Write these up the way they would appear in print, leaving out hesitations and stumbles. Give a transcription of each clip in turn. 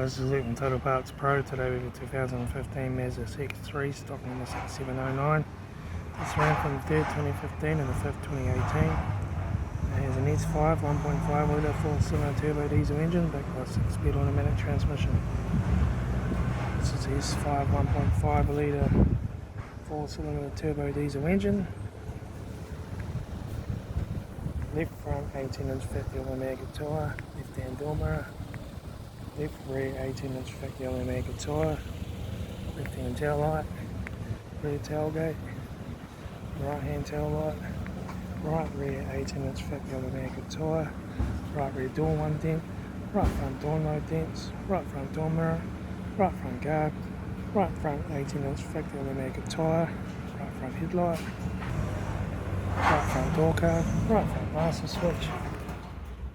this is Luke from Total Parts Pro. Today we have a 2015 Mazda CX-3, stock number 6709. This ran from the 3rd 2015 and the 5th 2018. It has an S5 1.5 litre 4-cylinder turbo diesel engine backed by a 6-speed automatic transmission. This is the S5 1.5 litre 4-cylinder turbo diesel engine. Left front 18-inch fat yellow maggot tyre, left hand door mirror. Left rear 18-inch fat yellow maggot tyre, left hand tail light, rear tailgate, right hand tail light, right rear 18-inch fat yellow maggot tyre, right rear door 1 dent, right front door no dents, right front door mirror, right front guard, right front 18-inch fat yellow maggot tyre, right front headlight, right front door card, right front master switch,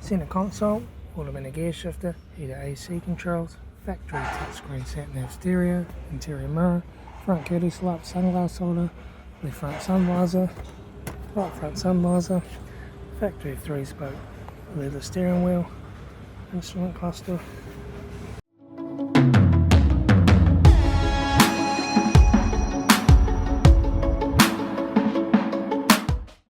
centre console, automatic air shifter, heater AC controls, factory touchscreen SATNAV stereo, interior mirror, front courtesy light, sunglass holder, left front sun visor, right front sun visor, factory 3-spoke leather steering wheel, instrument cluster,